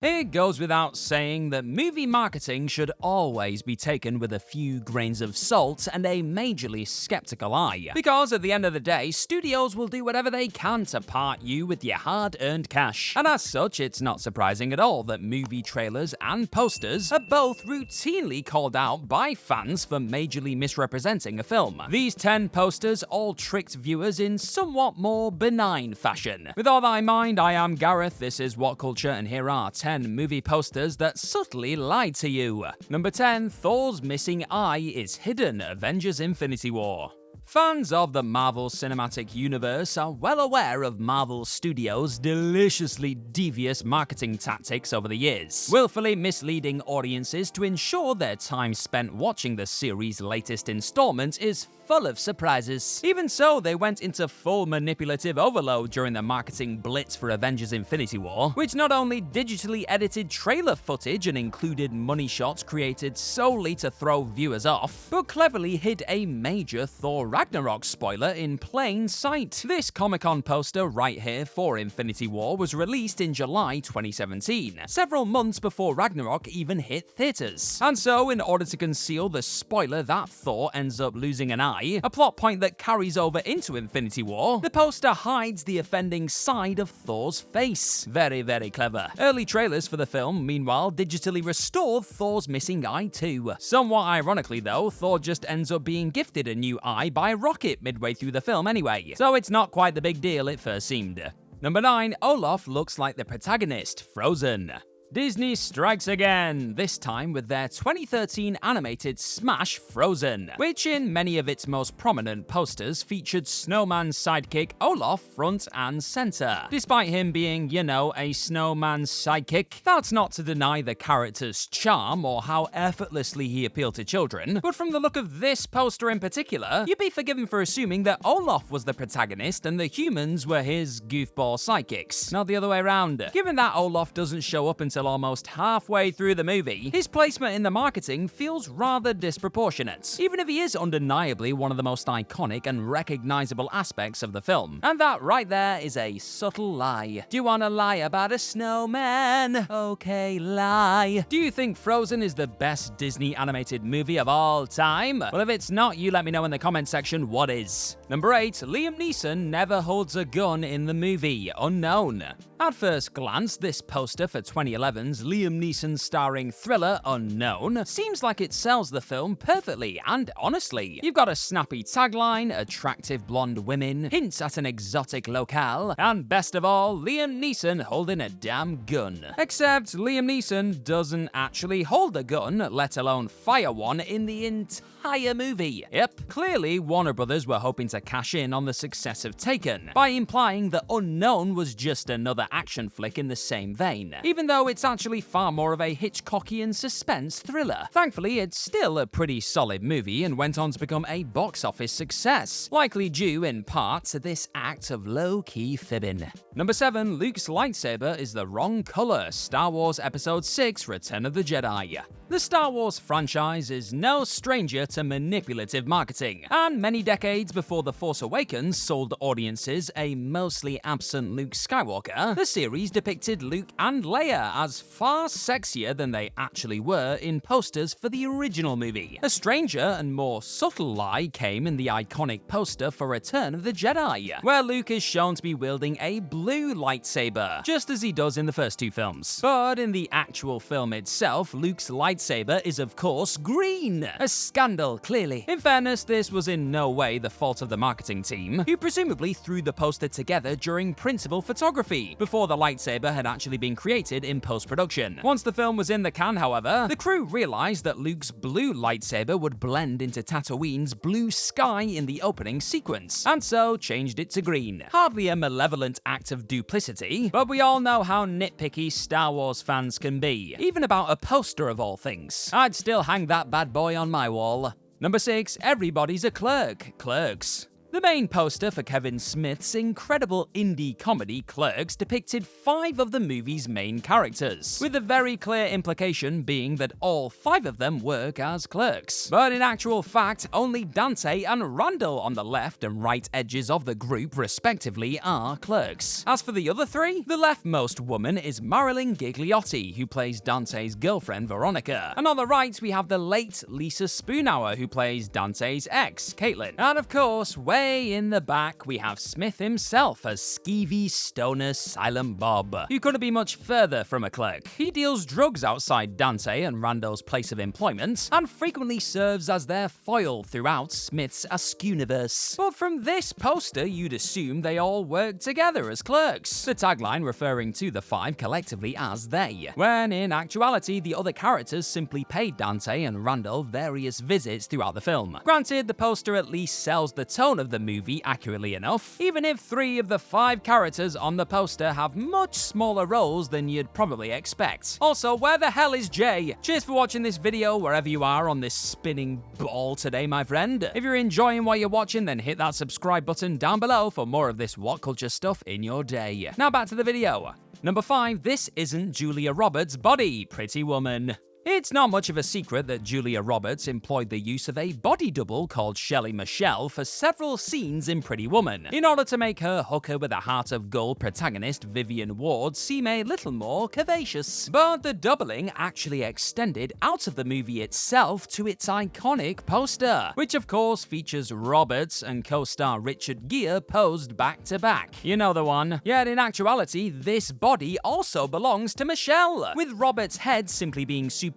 It goes without saying that movie marketing should always be taken with a few grains of salt and a majorly skeptical eye. Because at the end of the day, studios will do whatever they can to part you with your hard-earned cash. And as such, it's not surprising at all that movie trailers and posters are both routinely called out by fans for majorly misrepresenting a film. These 10 posters all tricked viewers in somewhat more benign fashion. With all that in mind, I am Gareth, this is What Culture, and here are 10 movie posters that subtly lied to you. Number 10, Thor's missing eye is hidden, Avengers Infinity War. Fans of the Marvel Cinematic Universe are well aware of Marvel Studios' deliciously devious marketing tactics over the years, willfully misleading audiences to ensure their time spent watching the series' latest installment is full of surprises. Even so, they went into full manipulative overload during the marketing blitz for Avengers Infinity War, which not only digitally edited trailer footage and included money shots created solely to throw viewers off, but cleverly hid a major Thor Ragnarok spoiler in plain sight. This Comic-Con poster right here for Infinity War was released in July 2017, several months before Ragnarok even hit theaters. And so, in order to conceal the spoiler that Thor ends up losing an eye, a plot point that carries over into Infinity War, the poster hides the offending side of Thor's face. Very, very clever. Early trailers for the film, meanwhile, digitally restored Thor's missing eye too. Somewhat ironically though, Thor just ends up being gifted a new eye by Rocket midway through the film anyway, so it's not quite the big deal it first seemed. Number 9, Olaf looks like the protagonist, Frozen. Disney strikes again, this time with their 2013 animated smash Frozen, which in many of its most prominent posters featured snowman's sidekick Olaf front and center. Despite him being, a snowman's sidekick, that's not to deny the character's charm or how effortlessly he appealed to children, but from the look of this poster in particular, you'd be forgiven for assuming that Olaf was the protagonist and the humans were his goofball sidekicks, not the other way around. Given that Olaf doesn't show up until almost halfway through the movie, his placement in the marketing feels rather disproportionate, even if he is undeniably one of the most iconic and recognizable aspects of the film. And that right there is a subtle lie. Do you want to lie about a snowman? Okay, lie. Do you think Frozen is the best Disney animated movie of all time? Well, if it's not, you let me know in the comment section what is. Number 8, Liam Neeson never holds a gun in the movie, unknown. At first glance, this poster for 2011's Liam Neeson starring thriller Unknown seems like it sells the film perfectly and honestly. You've got a snappy tagline, attractive blonde women, hints at an exotic locale, and best of all, Liam Neeson holding a damn gun. Except Liam Neeson doesn't actually hold a gun, let alone fire one in the entire movie. Yep, clearly Warner Brothers were hoping to cash in on the success of Taken by implying that Unknown was just another action flick in the same vein, even though it's actually far more of a Hitchcockian suspense thriller. Thankfully, it's still a pretty solid movie and went on to become a box office success, likely due in part to this act of low-key fibbing. Number 7, Luke's lightsaber is the wrong color, Star Wars Episode 6 Return of the Jedi. The Star Wars franchise is no stranger to manipulative marketing, and many decades before The Force Awakens sold audiences a mostly absent Luke Skywalker, the series depicted Luke and Leia as far sexier than they actually were in posters for the original movie. A stranger and more subtle lie came in the iconic poster for Return of the Jedi, where Luke is shown to be wielding a blue lightsaber, just as he does in the first two films. But in the actual film itself, Luke's lightsaber is of course green. A scandal, clearly. In fairness, this was in no way the fault of the marketing team, who presumably threw the poster together during principal photography, before the lightsaber had actually been created in post-production. Once the film was in the can, however, the crew realized that Luke's blue lightsaber would blend into Tatooine's blue sky in the opening sequence, and so changed it to green. Hardly a malevolent act of duplicity, but we all know how nitpicky Star Wars fans can be, even about a poster of all things. I'd still hang that bad boy on my wall. Number 6, everybody's a clerk. Clerks. The main poster for Kevin Smith's incredible indie comedy Clerks depicted 5 of the movie's main characters, with the very clear implication being that all 5 of them work as clerks. But in actual fact, only Dante and Randall on the left and right edges of the group respectively are clerks. As for the other 3, the leftmost woman is Marilyn Gigliotti, who plays Dante's girlfriend Veronica, and on the right we have the late Lisa Spoonhour, who plays Dante's ex, Caitlin. And of course, way in the back, we have Smith himself as skeevy stoner Silent Bob, who couldn't be much further from a clerk. He deals drugs outside Dante and Randall's place of employment, and frequently serves as their foil throughout Smith's Askewniverse. But from this poster, you'd assume they all work together as clerks, the tagline referring to the 5 collectively as they, when in actuality, the other characters simply paid Dante and Randall various visits throughout the film. Granted, the poster at least sells the tone of the movie accurately enough, even if 3 of the 5 characters on the poster have much smaller roles than you'd probably expect. Also, where the hell is Jay? Cheers for watching this video wherever you are on this spinning ball today, my friend. If you're enjoying what you're watching, then hit that subscribe button down below for more of this what culture stuff in your day. Now back to the video. Number 5, this isn't Julia Roberts' body, Pretty Woman. It's not much of a secret that Julia Roberts employed the use of a body double called Shelley Michelle for several scenes in Pretty Woman, in order to make her hooker with a heart of gold protagonist Vivian Ward seem a little more curvaceous. But the doubling actually extended out of the movie itself to its iconic poster, which of course features Roberts and co-star Richard Gere posed back to back. You know the one. Yet in actuality, this body also belongs to Michelle, with Roberts' head simply being superimposed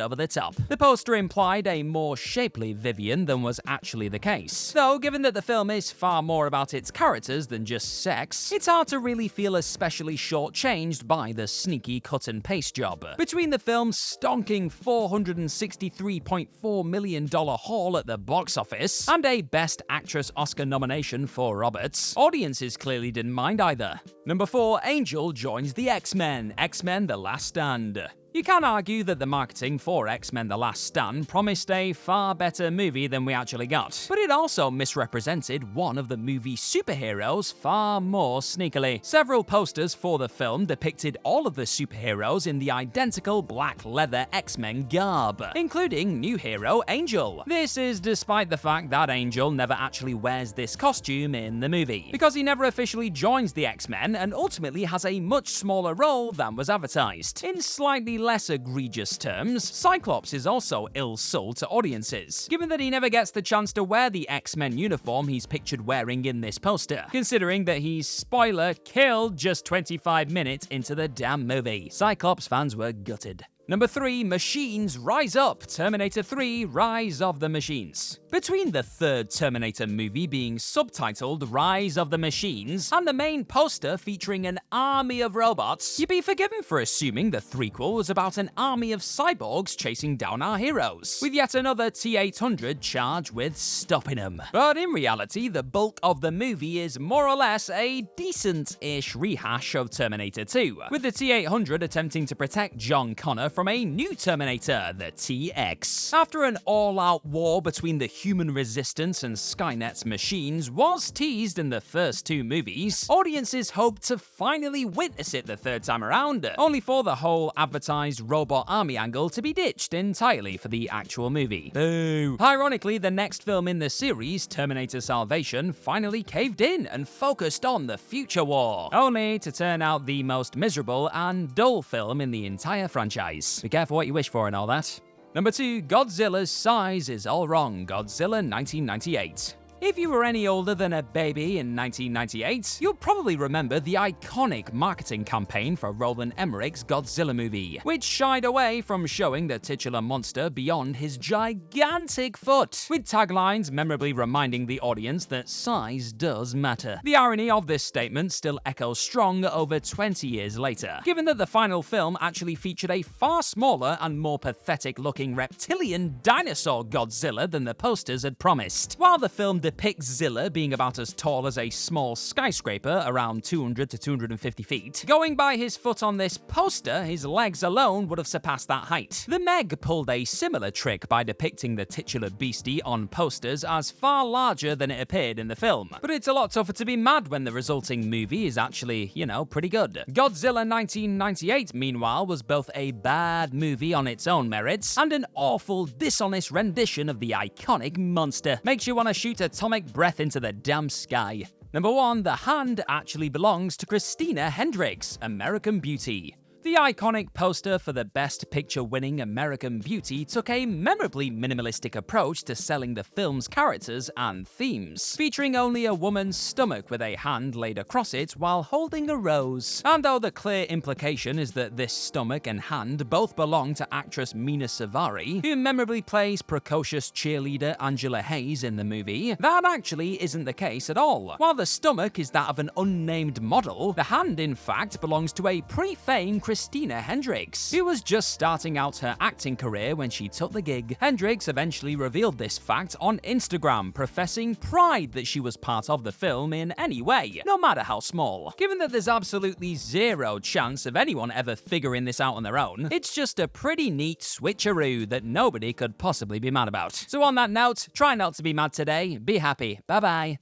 over the top. The poster implied a more shapely Vivian than was actually the case. Though, given that the film is far more about its characters than just sex, it's hard to really feel especially shortchanged by the sneaky cut and paste job. Between the film's stonking $463.4 million haul at the box office and a Best Actress Oscar nomination for Roberts, audiences clearly didn't mind either. Number 4, Angel joins the X-Men, X-Men: The Last Stand. You can argue that the marketing for X-Men: The Last Stand promised a far better movie than we actually got, but it also misrepresented one of the movie's superheroes far more sneakily. Several posters for the film depicted all of the superheroes in the identical black leather X-Men garb, including new hero Angel. This is despite the fact that Angel never actually wears this costume in the movie, because he never officially joins the X-Men and ultimately has a much smaller role than was advertised. In slightly less egregious terms, Cyclops is also ill-sold to audiences, given that he never gets the chance to wear the X-Men uniform he's pictured wearing in this poster, considering that he's, spoiler, killed just 25 minutes into the damn movie. Cyclops fans were gutted. Number 3, Machines Rise Up, Terminator 3: Rise of the Machines. Between the third Terminator movie being subtitled Rise of the Machines and the main poster featuring an army of robots, you'd be forgiven for assuming the threequel was about an army of cyborgs chasing down our heroes, with yet another T-800 charged with stopping them. But in reality, the bulk of the movie is more or less a decent-ish rehash of Terminator 2, with the T-800 attempting to protect John Connor from a new Terminator, the T-X. After an all-out war between the human resistance and Skynet's machines was teased in the first 2 movies, audiences hoped to finally witness it the third time around, only for the whole advertised robot army angle to be ditched entirely for the actual movie. Boo! Ironically, the next film in the series, Terminator Salvation, finally caved in and focused on the future war, only to turn out the most miserable and dull film in the entire franchise. Be careful what you wish for and all that. Number 2, Godzilla's size is all wrong, Godzilla 1998. If you were any older than a baby in 1998, you'll probably remember the iconic marketing campaign for Roland Emmerich's Godzilla movie, which shied away from showing the titular monster beyond his gigantic foot, with taglines memorably reminding the audience that size does matter. The irony of this statement still echoes strong over 20 years later, given that the final film actually featured a far smaller and more pathetic-looking reptilian dinosaur Godzilla than the posters had promised. While the film depicts Zilla being about as tall as a small skyscraper, around 200 to 250 feet. Going by his foot on this poster, his legs alone would have surpassed that height. The Meg pulled a similar trick by depicting the titular beastie on posters as far larger than it appeared in the film. But it's a lot tougher to be mad when the resulting movie is actually, pretty good. Godzilla 1998, meanwhile, was both a bad movie on its own merits and an awful, dishonest rendition of the iconic monster. Makes you want to shoot atomic breath into the damn sky. Number 1, the hand actually belongs to Christina Hendricks, American Beauty. The iconic poster for the Best Picture-winning American Beauty took a memorably minimalistic approach to selling the film's characters and themes, featuring only a woman's stomach with a hand laid across it while holding a rose. And though the clear implication is that this stomach and hand both belong to actress Mina Savari, who memorably plays precocious cheerleader Angela Hayes in the movie, that actually isn't the case at all. While the stomach is that of an unnamed model, the hand in fact belongs to a pre-famed Christina Hendricks, who was just starting out her acting career when she took the gig. Hendricks eventually revealed this fact on Instagram, professing pride that she was part of the film in any way, no matter how small. Given that there's absolutely zero chance of anyone ever figuring this out on their own, it's just a pretty neat switcheroo that nobody could possibly be mad about. So on that note, try not to be mad today, be happy, bye bye.